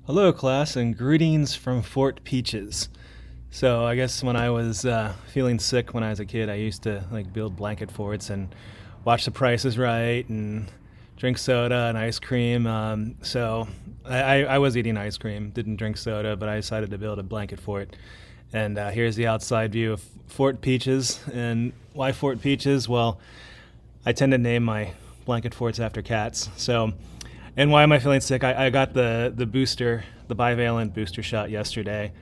Hello, class, and greetings from Fort Peaches. So I guess when I was feeling sick when I was a kid, I used to build blanket forts and watch The Price is Right and drink soda and ice cream. So I was eating ice cream, didn't drink soda, but I decided to build a blanket fort. And here's the outside view of Fort Peaches. And why Fort Peaches? Well, I tend to name my blanket forts after cats. So, and why am I feeling sick? I got the booster, the bivalent booster shot yesterday.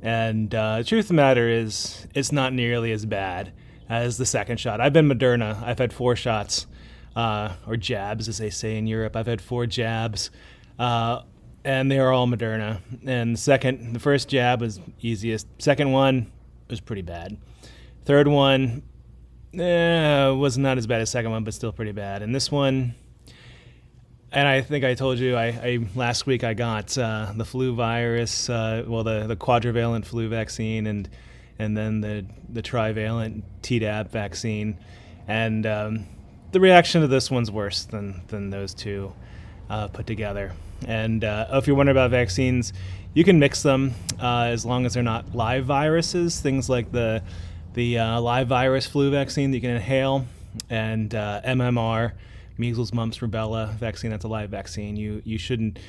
And the truth of the matter is, it's not nearly as bad as the second shot. I've been Moderna. I've had 4 shots, or jabs, as they say in Europe. I've had 4 jabs, and they are all Moderna. And the first jab was easiest. Second one was pretty bad. Third one was not as bad as the second one, but still pretty bad. And this one, and I think I told you, last week I got the flu virus, the quadrivalent flu vaccine, and then the trivalent Tdap vaccine, and the reaction to this one's worse than those two put together. And if you're wondering about vaccines, you can mix them as long as they're not live viruses. Things like the live virus flu vaccine that you can inhale, and MMR. Measles, mumps, rubella vaccine, that's a live vaccine. You shouldn't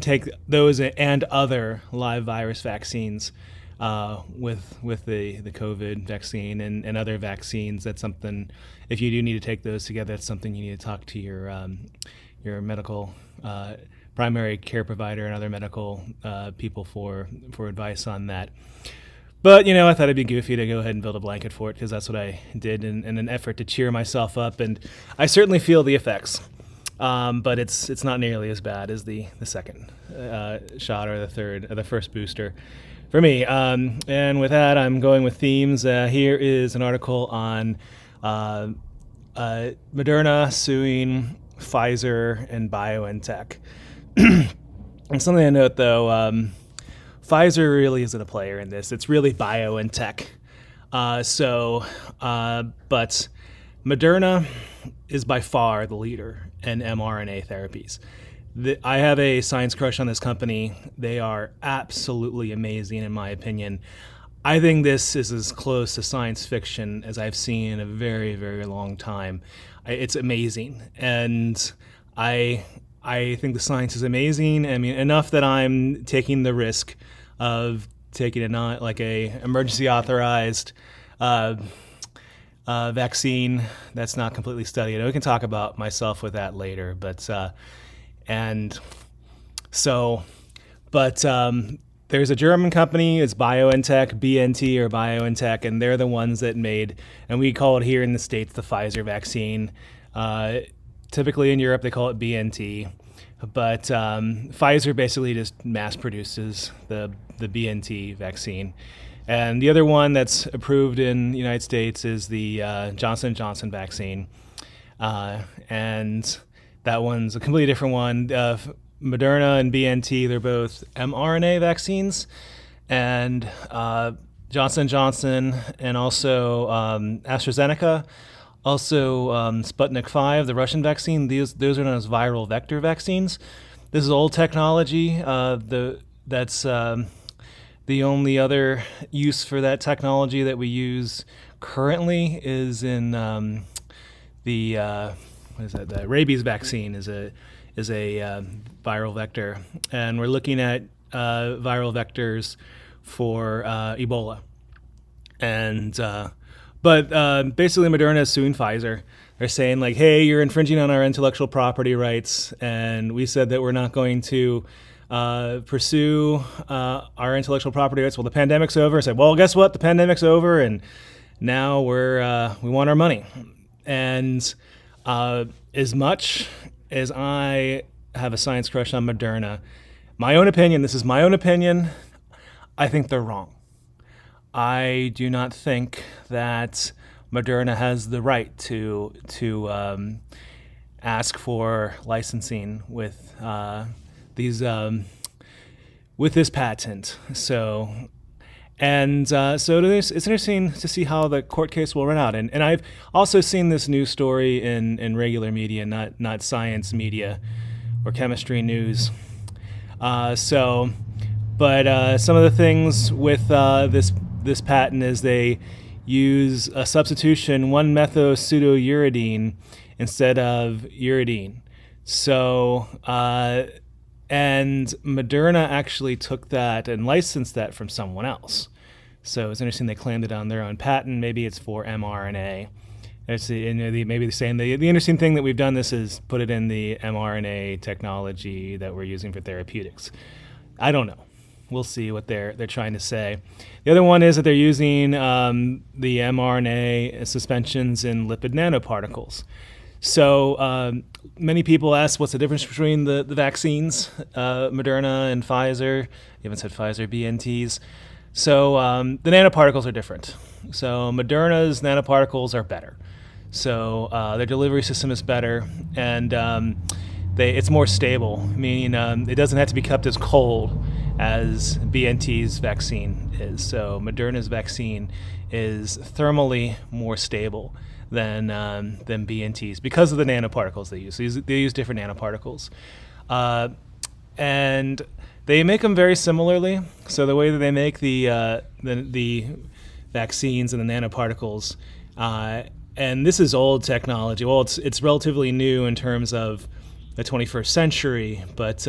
take those and other live virus vaccines with the COVID vaccine and other vaccines. That's something, if you do need to take those together, that's something you need to talk to your medical primary care provider and other medical people for advice on that. But, I thought it'd be goofy to go ahead and build a blanket fort, because that's what I did in an effort to cheer myself up. And I certainly feel the effects, but it's not nearly as bad as the second shot or the first booster for me. And with that, I'm going with themes. Here is an article on Moderna suing Pfizer and BioNTech. And something to note, though, Pfizer really isn't a player in this. It's really BioNTech. But Moderna is by far the leader in mRNA therapies. I have a science crush on this company. They are absolutely amazing, in my opinion. I think this is as close to science fiction as I've seen in a very, very long time. It's amazing. And I think the science is amazing. I mean, enough that I'm taking the risk of taking a emergency authorized vaccine that's not completely studied. And we can talk about myself with that later. But there's a German company. It's BioNTech, BNT or BioNTech, and they're the ones that made, and we call it here in the States, the Pfizer vaccine. Typically in Europe, they call it BNT. But Pfizer basically just mass produces the BNT vaccine. And the other one that's approved in the United States is the Johnson & Johnson vaccine. And that one's a completely different one. Moderna and BNT, they're both mRNA vaccines. And Johnson & Johnson and also AstraZeneca, also Sputnik 5, the Russian vaccine, those are known as viral vector vaccines. This is old technology. That's the only other use for that technology that we use currently is in the rabies vaccine is a viral vector, and we're looking at viral vectors for Ebola. And But basically, Moderna is suing Pfizer. They're saying, hey, you're infringing on our intellectual property rights, and we said that we're not going to pursue our intellectual property rights. Well, the pandemic's over. I said, well, guess what? The pandemic's over, and now we want our money. And as much as I have a science crush on Moderna, this is my own opinion, I think they're wrong. I do not think that Moderna has the right to ask for licensing with this patent. It's interesting to see how the court case will run out. And I've also seen this news story in regular media, not science media or chemistry news. But some of the things with this patent is they use a substitution 1-methylpseudouridine instead of uridine. So, and Moderna actually took that and licensed that from someone else. So it's interesting they claimed it on their own patent. Maybe it's for mRNA. Maybe they're saying the interesting thing that we've done this is put it in the mRNA technology that we're using for therapeutics. I don't know. We'll see what they're trying to say. The other one is that they're using the mRNA suspensions in lipid nanoparticles. So many people ask what's the difference between the vaccines, Moderna and Pfizer. You haven't said Pfizer, BNTs. So the nanoparticles are different. So Moderna's nanoparticles are better. So their delivery system is better, and it's more stable, meaning it doesn't have to be kept as cold as BNT's vaccine is. So Moderna's vaccine is thermally more stable than BNT's because of the nanoparticles they use. So they use different nanoparticles. And they make them very similarly. So the way that they make the vaccines and the nanoparticles, and this is old technology. Well, it's relatively new in terms of the 21st century, but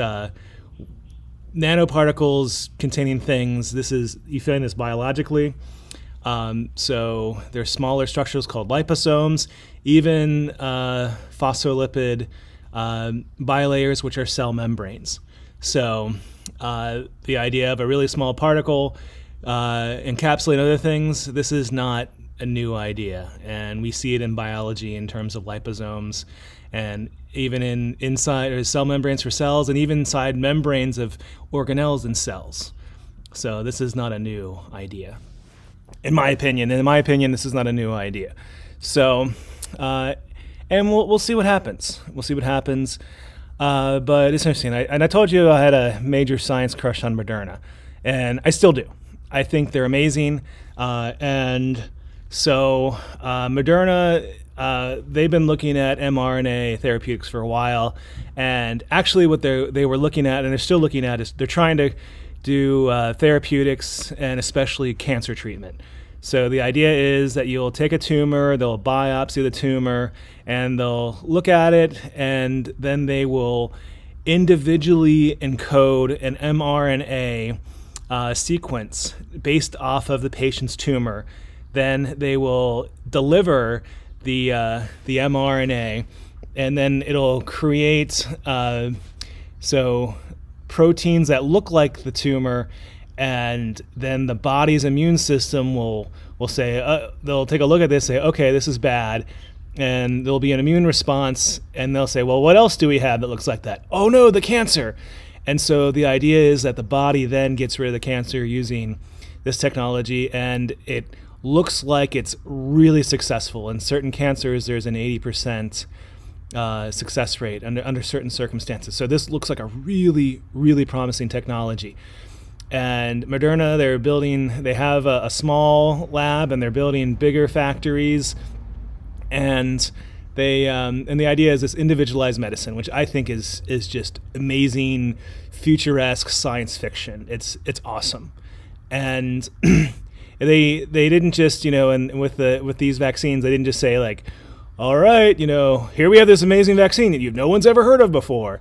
nanoparticles containing things, you find this biologically. So there's smaller structures called liposomes, even phospholipid bilayers, which are cell membranes. So the idea of a really small particle encapsulating other things, this is not a new idea. And we see it in biology in terms of liposomes, and even inside cell membranes for cells, and even inside membranes of organelles in cells. So this is not a new idea. In my opinion, this is not a new idea. So, and we'll see what happens. We'll see what happens. But it's interesting. I told you I had a major science crush on Moderna, and I still do. I think they're amazing. And so Moderna, they've been looking at mRNA therapeutics for a while. And actually what they were looking at, and they're still looking at, is they're trying to do therapeutics and especially cancer treatment. So the idea is that you'll take a tumor, they'll biopsy the tumor, and they'll look at it, and then they will individually encode an mRNA sequence based off of the patient's tumor. Then they will deliver the mRNA, and then it'll create proteins that look like the tumor, and then the body's immune system will say, they'll take a look at this, say, okay, this is bad, and there'll be an immune response, and they'll say, well, what else do we have that looks like that? Oh no, the cancer. And so the idea is that the body then gets rid of the cancer using this technology, and it looks like it's really successful. In certain cancers, there's an 80% success rate under certain circumstances. So this looks like a really, really promising technology. And Moderna, they have a small lab, and they're building bigger factories. And and the idea is this individualized medicine, which I think is just amazing, futuresque science fiction. It's awesome. And they didn't just, and with these vaccines, they didn't just say like, all right, here we have this amazing vaccine that no one's ever heard of before.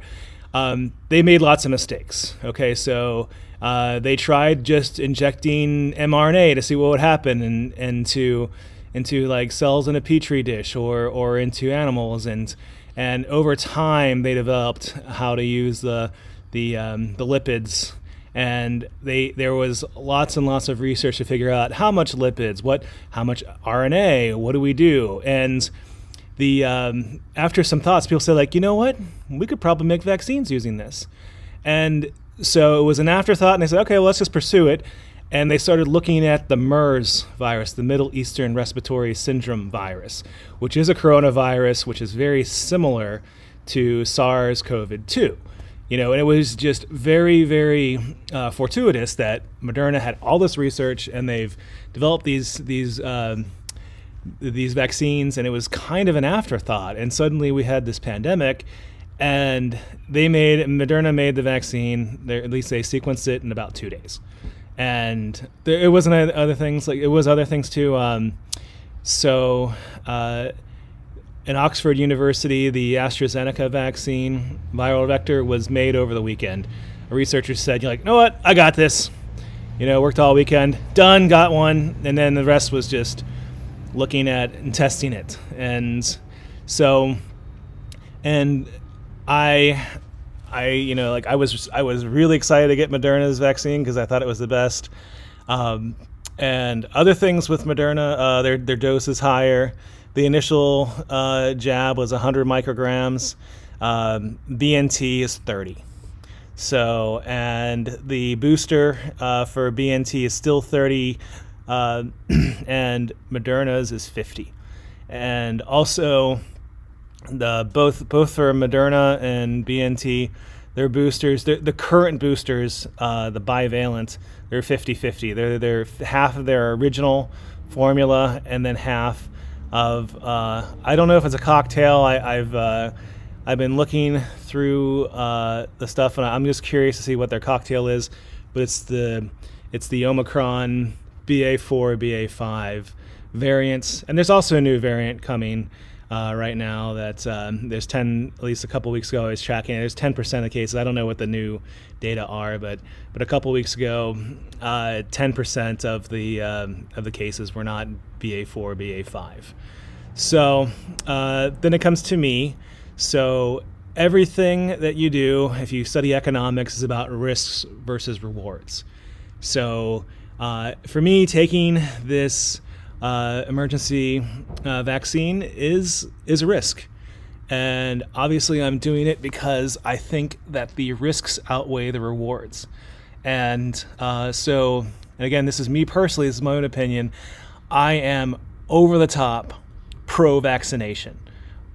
They made lots of mistakes. Okay, so they tried just injecting mRNA to see what would happen into like cells in a petri dish or into animals, and over time they developed how to use the lipids, and there was lots and lots of research to figure out how much lipids, how much RNA, what do we do, and after some thoughts, people said, like, you know what, we could probably make vaccines using this. And so it was an afterthought, and they said, okay, well, let's just pursue it. And they started looking at the MERS virus, the Middle Eastern Respiratory Syndrome virus, which is a coronavirus, which is very similar to SARS-CoV-2. And it was just very, very fortuitous that Moderna had all this research, and they've developed these vaccines, and it was kind of an afterthought. And suddenly we had this pandemic, and Moderna made the vaccine. At least they sequenced it in about 2 days, and it wasn't other things. Like, it was other things too. In Oxford University, the AstraZeneca vaccine viral vector was made over the weekend. A researcher said, "You're like, you know what? I got this. Worked all weekend, done, got one," and then the rest was just looking at and testing it. And so, and I was really excited to get Moderna's vaccine because I thought it was the best. And other things with Moderna, their dose is higher. The initial jab was 100 micrograms. BNT is 30. So, and the booster for BNT is still 30, and Moderna's is 50. And also, both for Moderna and BNT, their boosters, the current boosters, the bivalent, they're 50-50. They're half of their original formula, and then half of I don't know if it's a cocktail. I've been looking through the stuff, and I'm just curious to see what their cocktail is. But it's the Omicron BA4 BA5 variants, and there's also a new variant coming right now that there's 10, at least a couple weeks ago I was tracking it. There's 10% of cases. I don't know what the new data are, but a couple weeks ago 10% of the cases were not BA4 BA5. So then it comes to me. So everything that you do, if you study economics, is about risks versus rewards. So for me, taking this emergency vaccine is a risk. And obviously I'm doing it because I think that the risks outweigh the rewards. And and again, this is me personally, this is my own opinion. I am over the top pro-vaccination.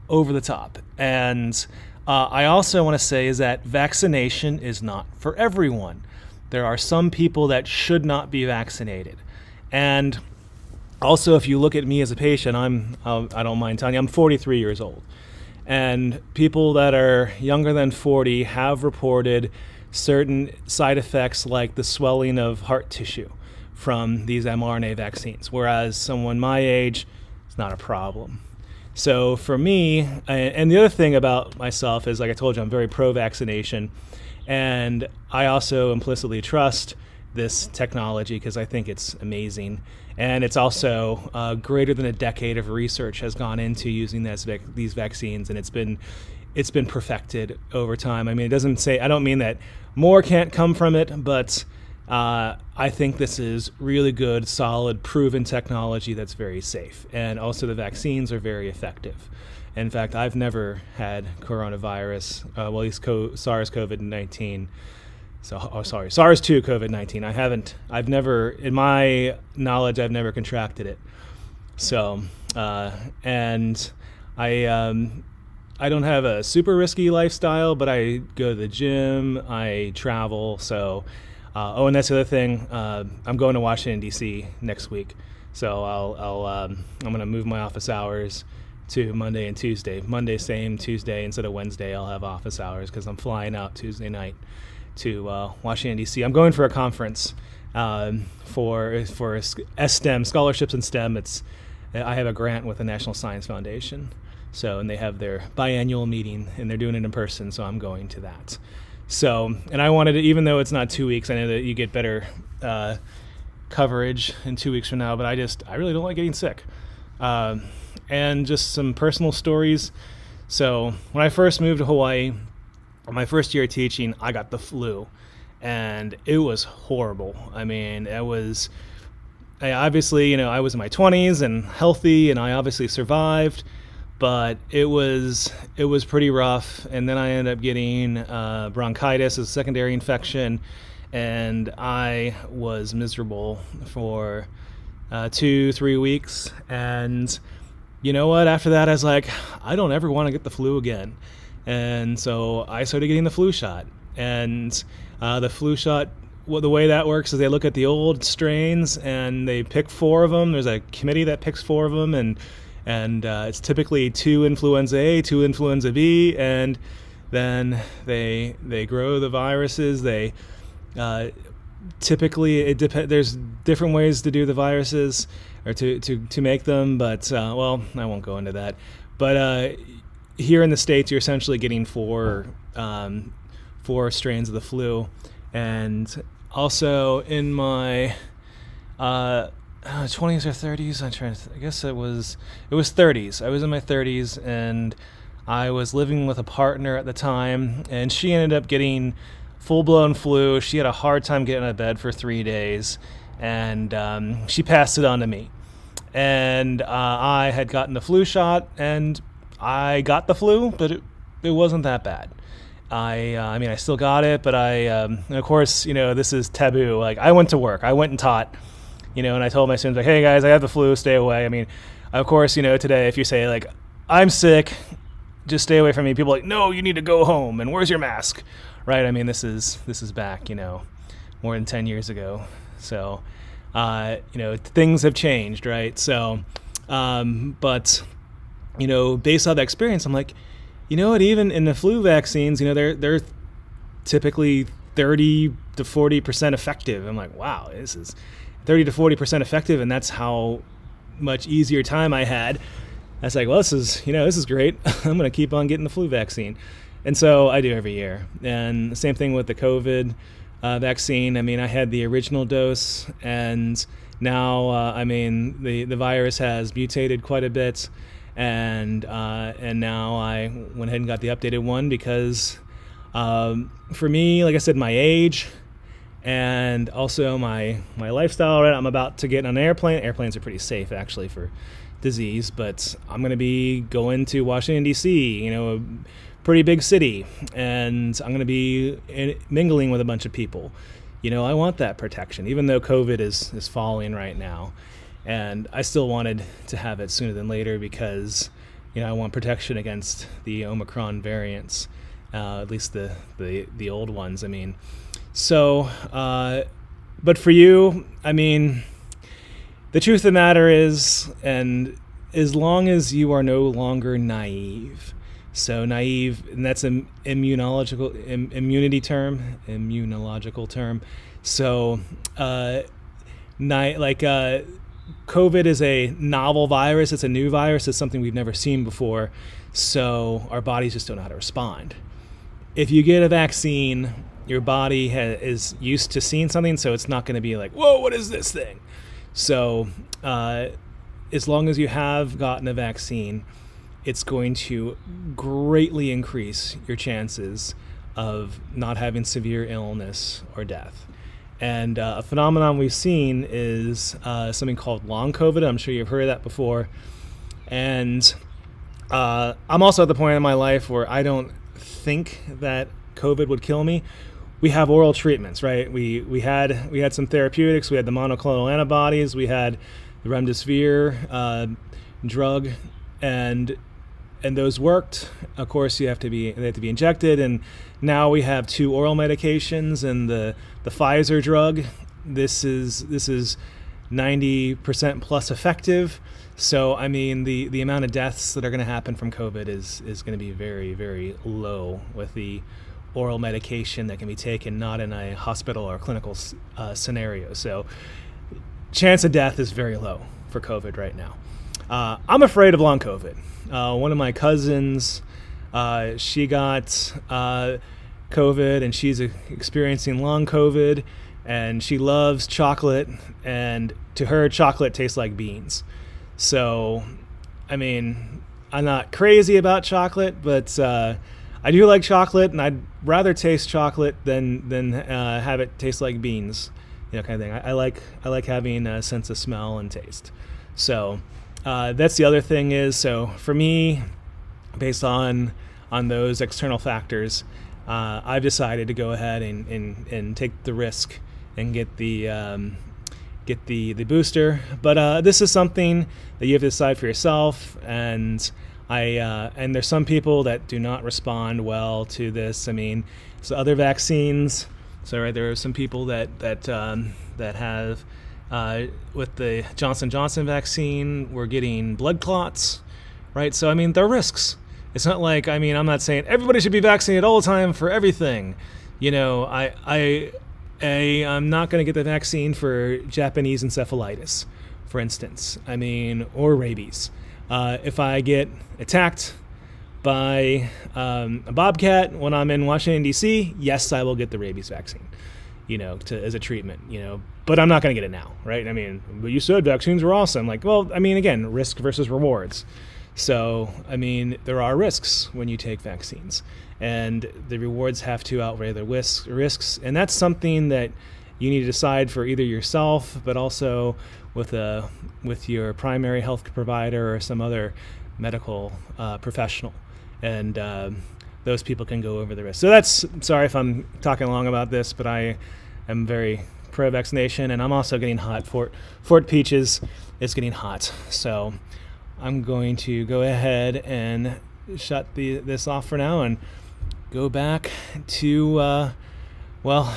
Over the top. And I also want to say is that vaccination is not for everyone. There are some people that should not be vaccinated. And also, if you look at me as a patient, I don't mind telling you, I'm 43 years old. And people that are younger than 40 have reported certain side effects like the swelling of heart tissue from these mRNA vaccines, whereas someone my age, it's not a problem. So for me, and the other thing about myself is, like I told you, I'm very pro-vaccination, and I also implicitly trust this technology because I think it's amazing. And it's also greater than a decade of research has gone into using these vaccines, and it's been perfected over time. I mean, it doesn't say, I don't mean that more can't come from it, but I think this is really good, solid, proven technology that's very safe. And also the vaccines are very effective. In fact, I've never had coronavirus, well, at least SARS-CoV-19. SARS-2 COVID-19. I've never, in my knowledge, I've never contracted it. So, and I don't have a super risky lifestyle, but I go to the gym, I travel, so, and that's the other thing, I'm going to Washington, D.C. next week, so I'm going to move my office hours to Monday and Tuesday. Monday same, Tuesday instead of Wednesday I'll have office hours because I'm flying out Tuesday night to Washington, D.C. I'm going for a conference for STEM, scholarships in STEM. I have a grant with the National Science Foundation, and they have their biannual meeting, and they're doing it in person, so I'm going to that. So, and I wanted to, even though it's not 2 weeks, I know that you get better coverage in 2 weeks from now, but I really don't like getting sick. And just some personal stories. So when I first moved to Hawaii, my first year teaching, I got the flu, and it was horrible. I mean, I was in my 20s and healthy, and I obviously survived, but it was pretty rough. And then I ended up getting bronchitis, a secondary infection, and I was miserable for 2-3 weeks. And you know what? After that, I was like, I don't ever want to get the flu again. And so I started getting the flu shot. And the flu shot, the way that works is they look at the old strains and they pick 4 of them. There's a committee that picks 4 of them, and it's typically 2 influenza A, 2 influenza B, and then they grow the viruses. They typically there's different ways to do the viruses or to make them, but well, I won't go into that. But here in the States, you're essentially getting four strains of the flu, and also in my 20s or 30s. I guess it was 30s. I was in my 30s, and I was living with a partner at the time, and she ended up getting full-blown flu. She had a hard time getting out of bed for 3 days, and she passed it on to me. And I had gotten the flu shot, and I got the flu, but it wasn't that bad. I mean, I still got it, but of course, this is taboo. Like, I went to work, I went and taught, and I told my students, like, hey guys, I have the flu, stay away. I mean, of course, today, if you say, like, I'm sick, just stay away from me, people are like, no, you need to go home, and where's your mask, right? I mean, this is back, more than 10 years ago. So, things have changed, right? So, but, based on that experience, I'm like, what, even in the flu vaccines, they're typically 30 to 40% effective. I'm like, wow, this is 30 to 40% effective, and that's how much easier time I had. I was like, well, this is great. I'm going to keep on getting the flu vaccine. And so I do every year. And the same thing with the COVID vaccine. I mean, I had the original dose, and now, the virus has mutated quite a bit. And now I went ahead and got the updated one because for me, like I said, my age and also my lifestyle, right? I'm about to get on an airplane. Airplanes are pretty safe, actually, for disease, but I'm going to be going to Washington, D.C., a pretty big city, and I'm going to be mingling with a bunch of people. I want that protection, even though COVID is falling right now. And I still wanted to have it sooner than later because, I want protection against the Omicron variants, at least the old ones. I mean, so, but for you, I mean, the truth of the matter is, and as long as you are no longer naive, so naive, and that's an immunological term. So, COVID is a novel virus. It's a new virus. It's something we've never seen before. So our bodies just don't know how to respond. If you get a vaccine, your body is used to seeing something, so it's not going to be like, whoa, what is this thing? So as long as you have gotten a vaccine, it's going to greatly increase your chances of not having severe illness or death. And a phenomenon we've seen is something called long COVID. I'm sure you've heard of that before. And I'm also at the point in my life where I don't think that COVID would kill me. We have oral treatments, right? We had some therapeutics. We had the monoclonal antibodies. We had the remdesivir drug, and those worked. Of course, they have to be injected, and now we have 2 oral medications, and the Pfizer drug. This is 90% plus effective. So I mean, the amount of deaths that are going to happen from COVID is going to be very, very low with the oral medication that can be taken not in a hospital or clinical scenario. So chance of death is very low for COVID right now. I'm afraid of long COVID. One of my cousins, she got COVID, and she's experiencing long COVID, and she loves chocolate, and to her, chocolate tastes like beans. So, I mean, I'm not crazy about chocolate, but I do like chocolate, and I'd rather taste chocolate than have it taste like beans, kind of thing. I like having a sense of smell and taste. So that's the other thing is, so for me, based on those external factors, I've decided to go ahead and take the risk and get the booster. But this is something that you have to decide for yourself, and and there's some people that do not respond well to this. I mean, so other vaccines. So right, there are some people that have with the Johnson & Johnson vaccine, we're getting blood clots, right? So I mean, there are risks. It's not like, I mean, I'm not saying everybody should be vaccinated all the time for everything. You know, I'm not going to get the vaccine for Japanese encephalitis, for instance. I mean, or rabies. If I get attacked by a bobcat when I'm in Washington, D.C., yes, I will get the rabies vaccine, you know, as a treatment, you know. But I'm not going to get it now, right? I mean, but you said vaccines were awesome. Like, well, I mean, again, risk versus rewards. So, I mean, there are risks when you take vaccines, and the rewards have to outweigh the risks, and that's something that you need to decide for either yourself, but also with your primary health provider or some other medical professional, and those people can go over the risk. So that's, sorry if I'm talking long about this, but I am very pro-vaccination, and I'm also getting hot. Fort Peaches is getting hot, so I'm going to go ahead and shut this off for now and go back to, well,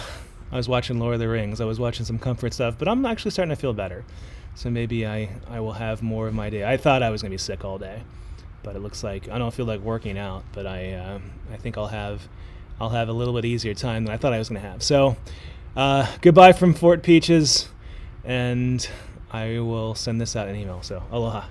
I was watching Lord of the Rings. I was watching some comfort stuff, but I'm actually starting to feel better. So maybe I will have more of my day. I thought I was going to be sick all day, but it looks like I don't feel like working out, but I think I'll have a little bit easier time than I thought I was going to have. So goodbye from Fort Peaches, and I will send this out in email. So aloha.